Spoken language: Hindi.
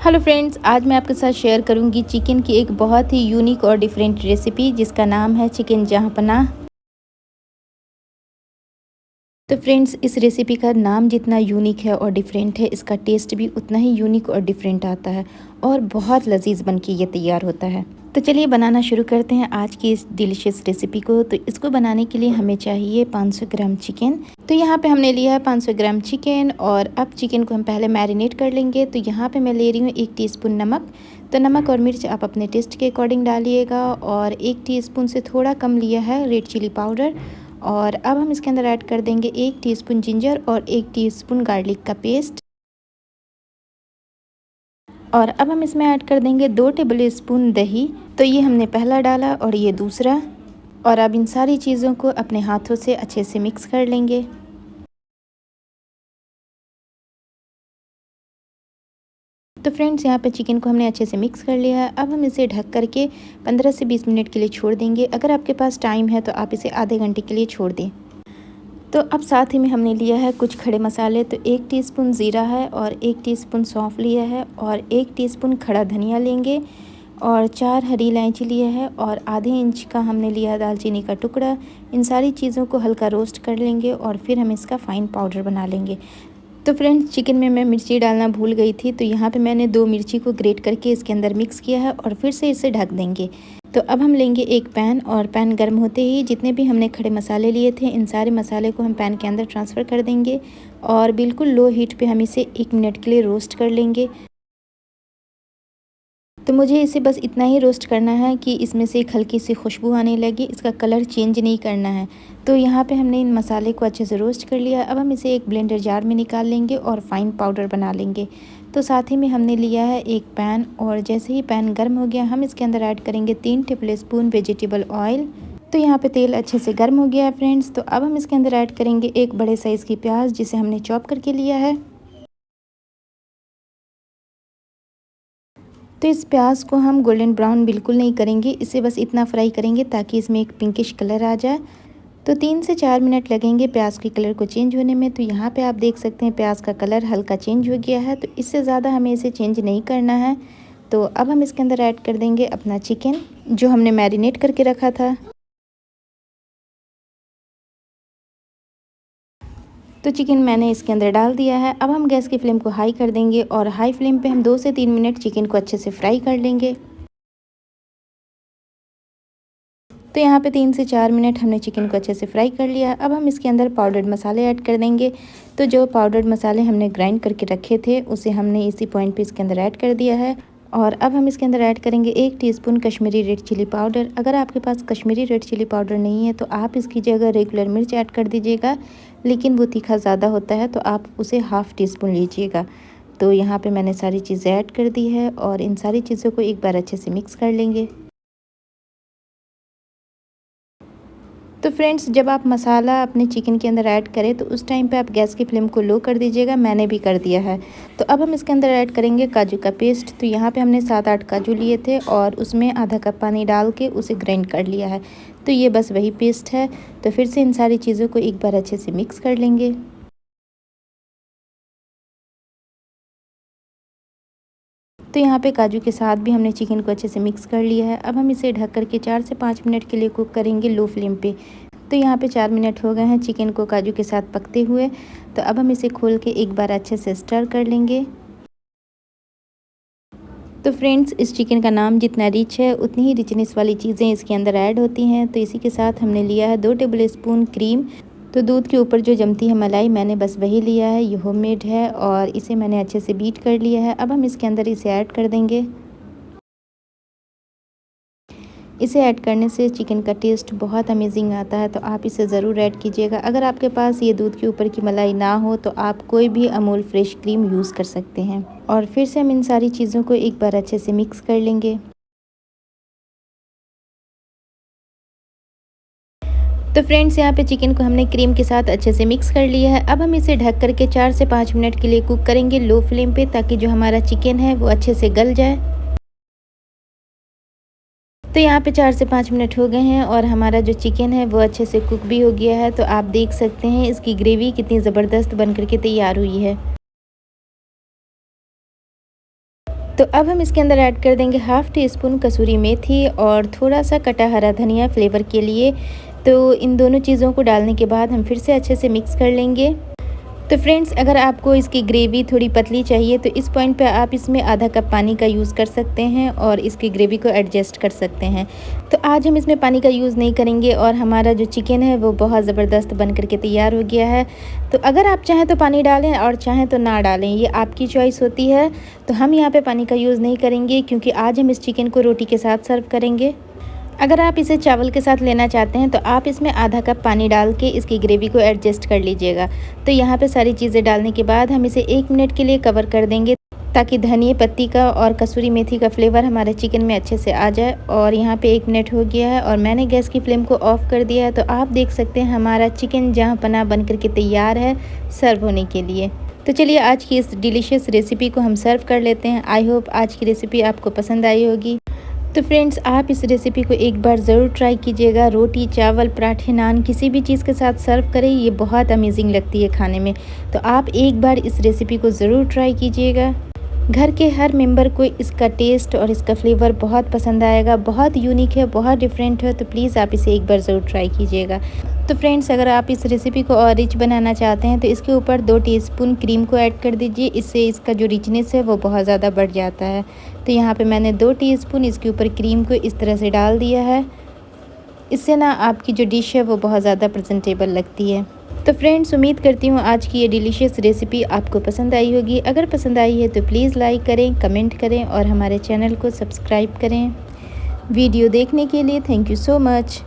हेलो फ्रेंड्स, आज मैं आपके साथ शेयर करूंगी चिकन की एक बहुत ही यूनिक और डिफरेंट रेसिपी जिसका नाम है चिकन जहाँपनाह। तो फ्रेंड्स, इस रेसिपी का नाम जितना यूनिक है और डिफरेंट है, इसका टेस्ट भी उतना ही यूनिक और डिफरेंट आता है और बहुत लजीज बन के ये तैयार होता है। तो चलिए बनाना शुरू करते हैं आज की इस डिलीशियस रेसिपी को। तो इसको बनाने के लिए हमें चाहिए 500 ग्राम चिकन। तो यहाँ पे हमने लिया है 500 ग्राम चिकन और अब चिकन को हम पहले मैरिनेट कर लेंगे। तो यहाँ पे मैं ले रही हूँ 1 टीस्पून नमक। तो नमक और मिर्च आप अपने टेस्ट के अकॉर्डिंग डालिएगा और 1 टीस्पून से थोड़ा कम लिया है रेड चिली पाउडर। और अब हम इसके अंदर ऐड कर देंगे 1 टीस्पून जिंजर और 1 टीस्पून गार्लिक का पेस्ट। और अब हम इसमें ऐड कर देंगे 2 टेबल स्पून दही। तो ये हमने पहला डाला और ये दूसरा। और अब इन सारी चीज़ों को अपने हाथों से अच्छे से मिक्स कर लेंगे। तो फ्रेंड्स, यहाँ पे चिकन को हमने अच्छे से मिक्स कर लिया है। अब हम इसे ढक करके 15 से 20 मिनट के लिए छोड़ देंगे। अगर आपके पास टाइम है तो आप इसे आधे घंटे के लिए छोड़ दें। तो अब साथ ही में हमने लिया है कुछ खड़े मसाले। तो 1 टीस्पून ज़ीरा है और 1 टीस्पून सौंफ लिया है और 1 टीस्पून खड़ा धनिया लेंगे और 4 हरी इलायची लिया है और आधे इंच का हमने लिया दालचीनी का टुकड़ा। इन सारी चीज़ों को हल्का रोस्ट कर लेंगे और फिर हम इसका फ़ाइन पाउडर बना लेंगे। तो फ्रेंड्स, चिकन में मैं मिर्ची डालना भूल गई थी, तो यहाँ पे मैंने 2 मिर्ची को ग्रेट करके इसके अंदर मिक्स किया है और फिर से इसे ढक देंगे। तो अब हम लेंगे एक पैन और पैन गर्म होते ही जितने भी हमने खड़े मसाले लिए थे, इन सारे मसाले को हम पैन के अंदर ट्रांसफ़र कर देंगे और बिल्कुल लो हीट पे हम इसे 1 मिनट के लिए रोस्ट कर लेंगे। तो मुझे इसे बस इतना ही रोस्ट करना है कि इसमें से एक हल्की सी खुशबू आने लगे, इसका कलर चेंज नहीं करना है। तो यहाँ पे हमने इन मसाले को अच्छे से रोस्ट कर लिया। अब हम इसे एक ब्लेंडर जार में निकाल लेंगे और फ़ाइन पाउडर बना लेंगे। तो साथ ही में हमने लिया है एक पैन और जैसे ही पैन गर्म हो गया हम इसके अंदर ऐड करेंगे 3 टेबल स्पून वेजिटेबल ऑयल। तो यहाँ पे तेल अच्छे से गर्म हो गया है फ्रेंड्स। तो अब हम इसके अंदर ऐड करेंगे एक बड़े साइज़ की प्याज जिसे हमने चॉप करके लिया है। तो इस प्याज को हम गोल्डन ब्राउन बिल्कुल नहीं करेंगे, इसे बस इतना फ्राई करेंगे ताकि इसमें एक पिंकिश कलर आ जाए। तो 3 से 4 मिनट लगेंगे प्याज के कलर को चेंज होने में। तो यहाँ पे आप देख सकते हैं प्याज का कलर हल्का चेंज हो गया है। तो इससे ज़्यादा हमें इसे चेंज नहीं करना है। तो अब हम इसके अंदर ऐड कर देंगे अपना चिकन जो हमने मैरिनेट करके रखा था। तो चिकन मैंने इसके अंदर डाल दिया है। अब हम गैस की फ्लेम को हाई कर देंगे और हाई फ्लेम पे हम 2 से 3 मिनट चिकन को अच्छे से फ्राई कर लेंगे। तो यहाँ पे 3 से 4 मिनट हमने चिकन को अच्छे से फ्राई कर लिया। अब हम इसके अंदर पाउडर्ड मसाले ऐड कर देंगे। तो जो पाउडर्ड मसाले हमने ग्राइंड करके रखे थे उसे हमने इसी पॉइंट पे इसके अंदर ऐड कर दिया है। और अब हम इसके अंदर ऐड करेंगे 1 teaspoon Kashmiri red chilli powder. अगर आपके पास कश्मीरी रेड चिली पाउडर नहीं है तो आप इसकी जगह रेगुलर मिर्च ऐड कर दीजिएगा, लेकिन वो तीखा ज़्यादा होता है तो आप उसे हाफ़ टीस्पून लीजिएगा। तो यहाँ पे मैंने सारी चीज़ें ऐड कर दी है और इन सारी चीज़ों को एक बार अच्छे से मिक्स कर लेंगे। तो फ्रेंड्स, जब आप मसाला अपने चिकन के अंदर ऐड करें तो उस टाइम पे आप गैस की फ्लेम को लो कर दीजिएगा, मैंने भी कर दिया है। तो अब हम इसके अंदर ऐड करेंगे काजू का पेस्ट। तो यहाँ पे हमने 7-8 काजू लिए थे और उसमें आधा कप पानी डाल के उसे ग्राइंड कर लिया है। तो ये बस वही पेस्ट है। तो फिर से इन सारी चीज़ों को एक बार अच्छे से मिक्स कर लेंगे। तो यहाँ पे काजू के साथ भी हमने चिकन को अच्छे से मिक्स कर लिया है। अब हम इसे ढक कर के 4 से 5 मिनट के लिए कुक करेंगे लो फ्लेम पे। तो यहाँ पे 4 मिनट हो गए हैं चिकन को काजू के साथ पकते हुए। तो अब हम इसे खोल के एक बार अच्छे से स्टर कर लेंगे। तो फ्रेंड्स, इस चिकन का नाम जितना रिच है उतनी ही रिचनेस वाली चीज़ें इसके अंदर ऐड होती हैं। तो इसी के साथ हमने लिया है 2 टेबल स्पून क्रीम। तो दूध के ऊपर जो जमती है मलाई, मैंने बस वही लिया है, ये होममेड है और इसे मैंने अच्छे से बीट कर लिया है। अब हम इसके अंदर इसे ऐड कर देंगे। इसे ऐड करने से चिकन का टेस्ट बहुत अमेजिंग आता है, तो आप इसे ज़रूर ऐड कीजिएगा। अगर आपके पास ये दूध के ऊपर की मलाई ना हो तो आप कोई भी अमूल फ्रेश क्रीम यूज़ कर सकते हैं। और फिर से हम इन सारी चीज़ों को एक बार अच्छे से मिक्स कर लेंगे। तो फ्रेंड्स, यहाँ पे चिकन को हमने क्रीम के साथ अच्छे से मिक्स कर लिया है। अब हम इसे ढक करके 4 से 5 मिनट के लिए कुक करेंगे लो फ्लेम पे, ताकि जो हमारा चिकन है वो अच्छे से गल जाए। तो यहाँ पे 4 से 5 मिनट हो गए हैं और हमारा जो चिकन है वो अच्छे से कुक भी हो गया है। तो आप देख सकते हैं इसकी ग्रेवी कितनी ज़बरदस्त बन कर के तैयार हुई है। तो अब हम इसके अंदर ऐड कर देंगे हाफ़ टी स्पून कसूरी मेथी और थोड़ा सा कटा हरा धनिया फ्लेवर के लिए। तो इन दोनों चीज़ों को डालने के बाद हम फिर से अच्छे से मिक्स कर लेंगे। तो फ्रेंड्स, अगर आपको इसकी ग्रेवी थोड़ी पतली चाहिए तो इस पॉइंट पे आप इसमें आधा कप पानी का यूज़ कर सकते हैं और इसकी ग्रेवी को एडजस्ट कर सकते हैं। तो आज हम इसमें पानी का यूज़ नहीं करेंगे और हमारा जो चिकन है वो बहुत ज़बरदस्त बन करके तैयार हो गया है। तो अगर आप चाहें तो पानी डालें और चाहें तो ना डालें, ये आपकी चॉइस होती है। तो हम यहाँ पर पानी का यूज़ नहीं करेंगे क्योंकि आज हम इस चिकन को रोटी के साथ सर्व करेंगे। अगर आप इसे चावल के साथ लेना चाहते हैं तो आप इसमें आधा कप पानी डाल के इसकी ग्रेवी को एडजस्ट कर लीजिएगा। तो यहाँ पे सारी चीज़ें डालने के बाद हम इसे 1 मिनट के लिए कवर कर देंगे ताकि धनिया पत्ती का और कसूरी मेथी का फ्लेवर हमारे चिकन में अच्छे से आ जाए। और यहाँ पे 1 मिनट हो गया है और मैंने गैस की फ्लेम को ऑफ़ कर दिया है। तो आप देख सकते हैं हमारा चिकन जहाँ पना बन करके तैयार है सर्व होने के लिए। तो चलिए आज की इस डिलीशियस रेसिपी को हम सर्व कर लेते हैं। आई होप आज की रेसिपी आपको पसंद आई होगी। तो फ्रेंड्स, आप इस रेसिपी को एक बार ज़रूर ट्राई कीजिएगा। रोटी, चावल, पराठे, नान किसी भी चीज़ के साथ सर्व करें, ये बहुत अमेजिंग लगती है खाने में। तो आप एक बार इस रेसिपी को ज़रूर ट्राई कीजिएगा। घर के हर मेंबर को इसका टेस्ट और इसका फ्लेवर बहुत पसंद आएगा। बहुत यूनिक है, बहुत डिफरेंट है। तो प्लीज़ आप इसे एक बार ज़रूर ट्राई कीजिएगा। तो फ्रेंड्स, अगर आप इस रेसिपी को और रिच बनाना चाहते हैं तो इसके ऊपर 2 टीस्पून क्रीम को ऐड कर दीजिए। इससे इसका जो रिचनेस है वो बहुत ज़्यादा बढ़ जाता है। तो यहाँ पे मैंने 2 टीस्पून इसके ऊपर क्रीम को इस तरह से डाल दिया है। इससे ना आपकी जो डिश है वो बहुत ज़्यादा प्रेजेंटेबल लगती है। तो फ्रेंड्स, उम्मीद करती हूँ आज की ये डिलीशियस रेसिपी आपको पसंद आई होगी। अगर पसंद आई है तो प्लीज़ लाइक करें, कमेंट करें और हमारे चैनल को सब्सक्राइब करें। वीडियो देखने के लिए थैंक यू सो मच।